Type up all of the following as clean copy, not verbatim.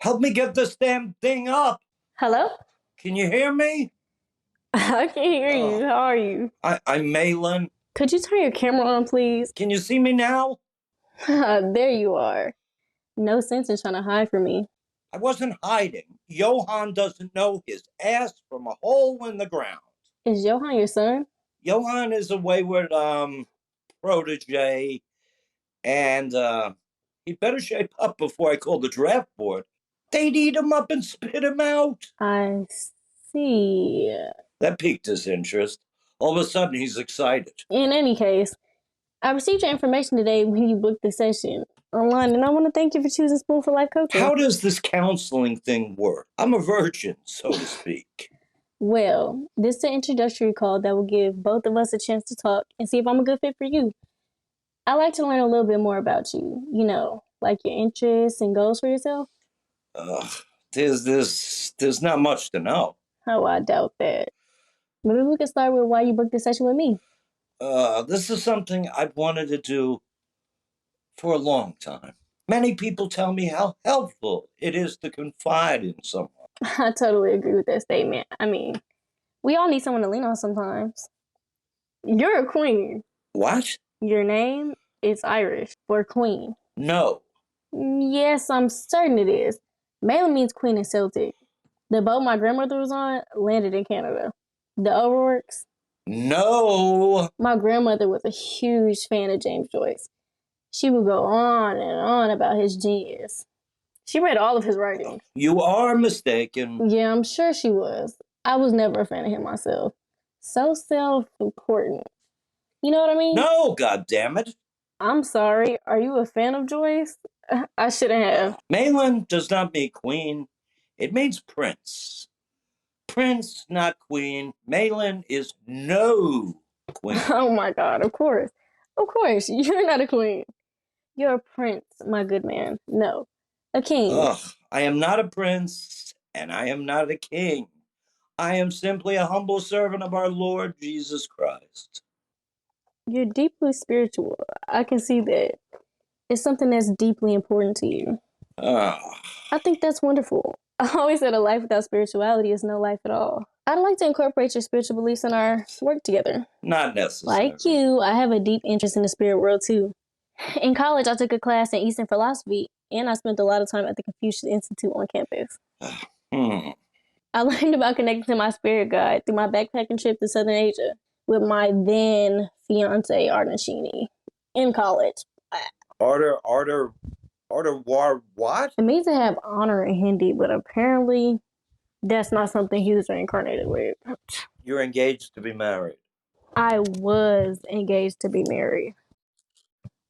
Help me get this damn thing up. Hello? Can you hear me? I can hear you. How are you? I'm Maelan. Could you turn your camera on, please? Can you see me now? There you are. No sense in trying to hide from me. I wasn't hiding. Johan doesn't know his ass from a hole in the ground. Is Johan your son? Johan is a wayward protege, and he'd better shape up before I call the draft board. They'd eat him up and spit him out. I see. That piqued his interest. All of a sudden, he's excited. In any case, I received your information today when you booked the session online, and I want to thank you for choosing Spoon for Life Coaching. How does this counseling thing work? I'm a virgin, so to speak. Well, this is an introductory call that will give both of us a chance to talk and see if I'm a good fit for you. I'd like to learn a little bit more about you, like your interests and goals for yourself. There's not much to know. Oh, I doubt that. Maybe we can start with why you booked the session with me. This is something I've wanted to do for a long time. Many people tell me how helpful it is to confide in someone. I totally agree with that statement. I mean, we all need someone to lean on sometimes. You're a queen. What? Your name is Irish for queen. No. Yes, I'm certain it is. Maelan means queen in Celtic. The boat my grandmother was on landed in Canada. The Aardvarks. No. My grandmother was a huge fan of James Joyce. She would go on and on about his genius. She read all of his writings. You are mistaken. Yeah, I'm sure she was. I was never a fan of him myself. So self-important. You know what I mean? No, goddammit. I'm sorry. Are you a fan of Joyce? I shouldn't have. Maelan does not mean queen. It means prince. Prince, not queen. Maelan is no queen. Oh my God, of course. Of course, you're not a queen. You're a prince, my good man. No, a king. Ugh, I am not a prince, and I am not a king. I am simply a humble servant of our Lord Jesus Christ. You're deeply spiritual. I can see that. It's something that's deeply important to you. I think that's wonderful. I always said a life without spirituality is no life at all. I'd like to incorporate your spiritual beliefs in our work together. Not necessary. Like you, I have a deep interest in the spirit world too. In college, I took a class in Eastern philosophy, and I spent a lot of time at the Confucius Institute on campus. I learned about connecting to my spirit guide through my backpacking trip to Southern Asia with my then fiance, Ardashini, in college. What? It means to have honor in Hindi, but apparently that's not something he was reincarnated with. You're engaged to be married. I was engaged to be married.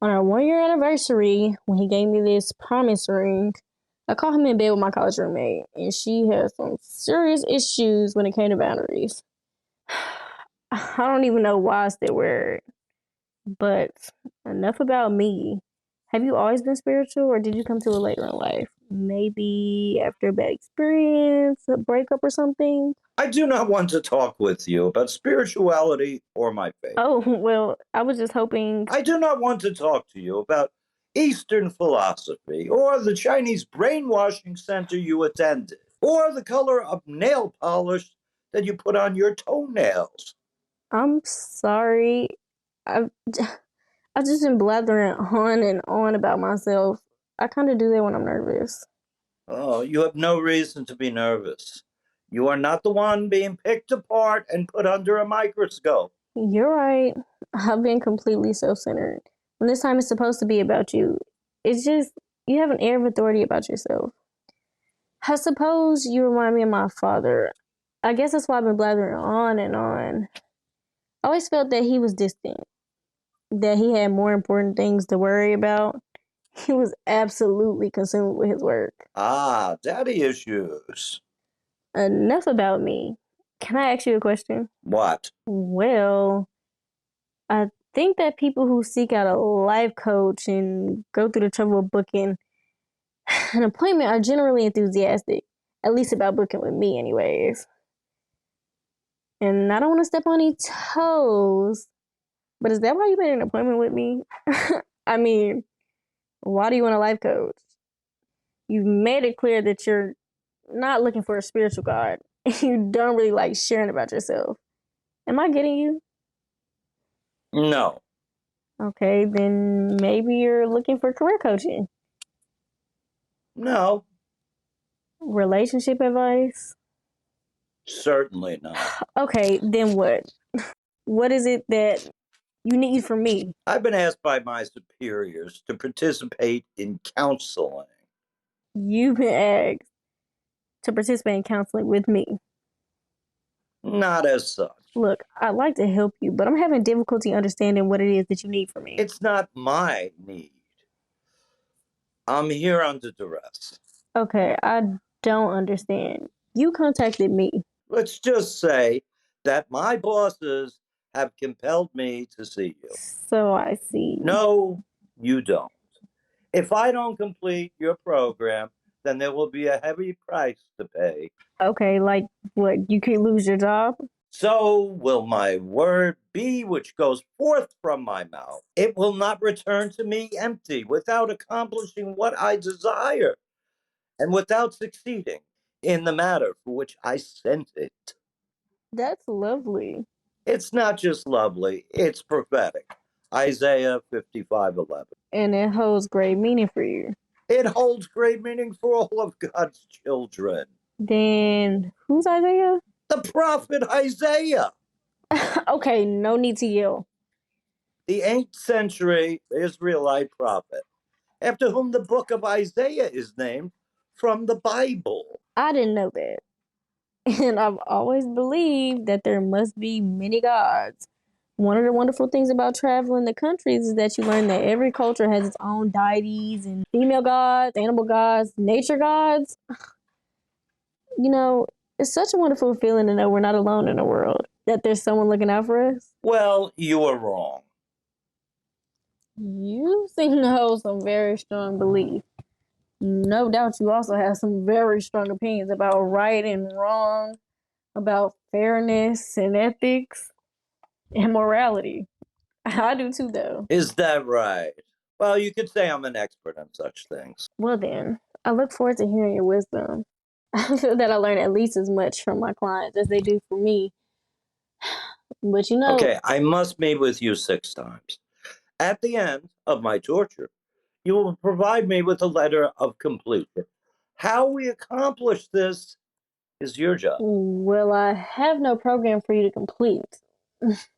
On our 1-year anniversary, when he gave me this promise ring, I caught him in bed with my college roommate, and she had some serious issues when it came to boundaries. I don't even know why I still wear it. But enough about me. Have you always been spiritual, or did you come to it later in life? Maybe after a bad experience, a breakup or something? I do not want to talk with you about spirituality or my faith. Oh, well, I was just hoping... I do not want to talk to you about Eastern philosophy or the Chinese brainwashing center you attended or the color of nail polish that you put on your toenails. I'm sorry. I've just been blathering on and on about myself. I kind of do that when I'm nervous. Oh, you have no reason to be nervous. You are not the one being picked apart and put under a microscope. You're right. I've been completely self-centered. When this time is supposed to be about you, it's just, you have an air of authority about yourself. I suppose you remind me of my father. I guess that's why I've been blathering on and on. I always felt that he was distant, that he had more important things to worry about. He was absolutely consumed with his work. Ah, daddy issues. Enough about me. Can I ask you a question? What? Well, I think that people who seek out a life coach and go through the trouble of booking an appointment are generally enthusiastic, at least about booking with me anyways. And I don't want to step on any toes, but is that why you made an appointment with me? I mean, why do you want a life coach? You've made it clear that you're not looking for a spiritual guide. You don't really like sharing about yourself. Am I getting you? No. Okay, then maybe you're looking for career coaching. No. Relationship advice? Certainly not. Okay, then what? What is it that you need from me? I've been asked by my superiors to participate in counseling. You've been asked to participate in counseling with me. Not as such. Look, I'd like to help you, but I'm having difficulty understanding what it is that you need from me. It's not my need. I'm here under duress. Okay, I don't understand. You contacted me. Let's just say that my bosses have compelled me to see you. So I see. No, you don't. If I don't complete your program, then there will be a heavy price to pay. Okay, like what? You could lose your job? So will my word be which goes forth from my mouth. It will not return to me empty without accomplishing what I desire and without succeeding in the matter for which I sent it. That's lovely. It's not just lovely, it's prophetic. Isaiah 55:11. And it holds great meaning for you. It holds great meaning for all of God's children. Then who's Isaiah? The prophet Isaiah. Okay, no need to yell. The 8th century Israelite prophet, after whom the book of Isaiah is named from the Bible. I didn't know that. And I've always believed that there must be many gods. One of the wonderful things about traveling the countries is that you learn that every culture has its own deities and female gods, animal gods, nature gods. You know, it's such a wonderful feeling to know we're not alone in the world, that there's someone looking out for us. Well, you are wrong. You seem to hold some very strong belief. No doubt you also have some very strong opinions about right and wrong, about fairness and ethics and morality. I do too, though. Is that right? Well, you could say I'm an expert on such things. Well then, I look forward to hearing your wisdom. I feel that I learn at least as much from my clients as they do from me. But you know... Okay, I must meet with you 6 times. At the end of my torture, you will provide me with a letter of completion. How we accomplish this is your job. Well, I have no program for you to complete.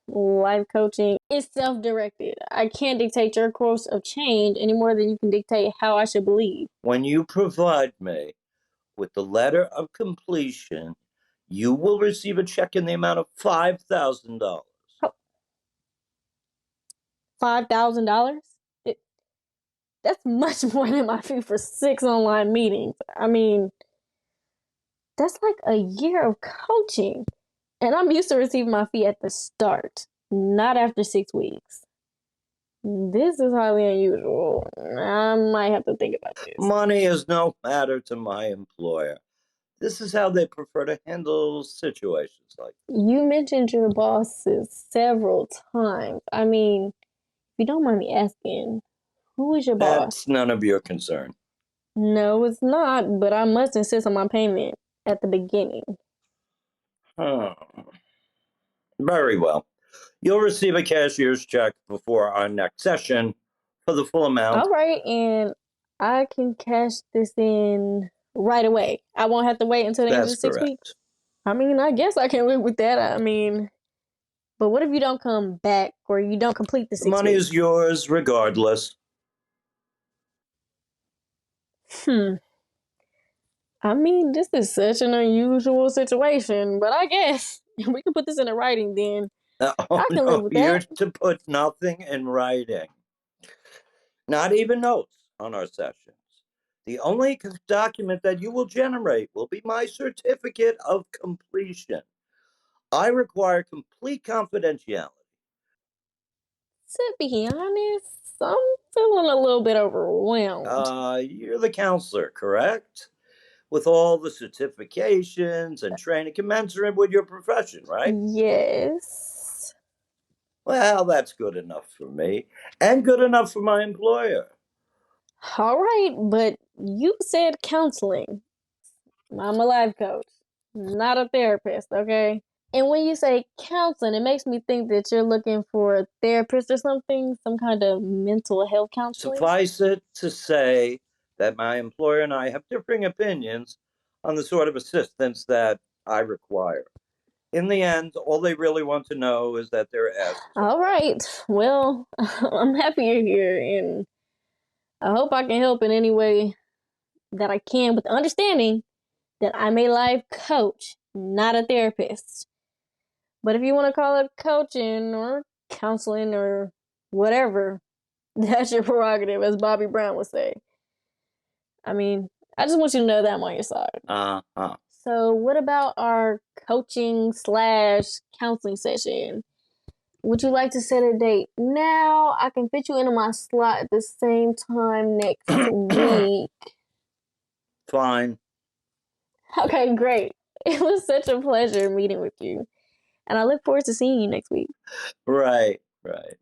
Life coaching is self-directed. I can't dictate your course of change any more than you can dictate how I should believe. When you provide me with the letter of completion, you will receive a check in the amount of $5,000. $5,000? That's much more than my fee for 6 online meetings. I mean, that's like a year of coaching. And I'm used to receiving my fee at the start, not after 6 weeks. This is highly unusual. I might have to think about this. Money is no matter to my employer. This is how they prefer to handle situations like this. You mentioned your bosses several times. I mean, if you don't mind me asking, who is your boss? That's none of your concern. No, it's not, but I must insist on my payment at the beginning. Very well. You'll receive a cashier's check before our next session for the full amount. All right, and I can cash this in right away. I won't have to wait until the end of the 6 weeks. I mean, I guess I can live with that. I mean, but what if you don't come back or you don't complete the 6 weeks? Money is yours regardless. I mean, this is such an unusual situation, but I guess if we can put this in writing, then I can live with that. You're to put nothing in writing. Not even notes on our sessions. The only document that you will generate will be my certificate of completion. I require complete confidentiality. To be honest, I'm feeling a little bit overwhelmed. You're the counselor, correct? With all the certifications and training commensurate with your profession, right? Yes. Well, that's good enough for me and good enough for my employer. All right, but you said counseling. I'm a life coach, not a therapist, okay? And when you say counseling, it makes me think that you're looking for a therapist or something, some kind of mental health counseling. Suffice it to say that my employer and I have differing opinions on the sort of assistance that I require. In the end, all they really want to know is that their asses. All right. Well, I'm happy you're here, and I hope I can help in any way that I can, with the understanding that I'm a life coach, not a therapist. But if you want to call it coaching or counseling or whatever, that's your prerogative, as Bobby Brown would say. I mean, I just want you to know that I'm on your side. Uh-huh. So what about our coaching/counseling session? Would you like to set a date now? I can fit you into my slot at the same time next week. Fine. Okay, great. It was such a pleasure meeting with you. And I look forward to seeing you next week. Right, right.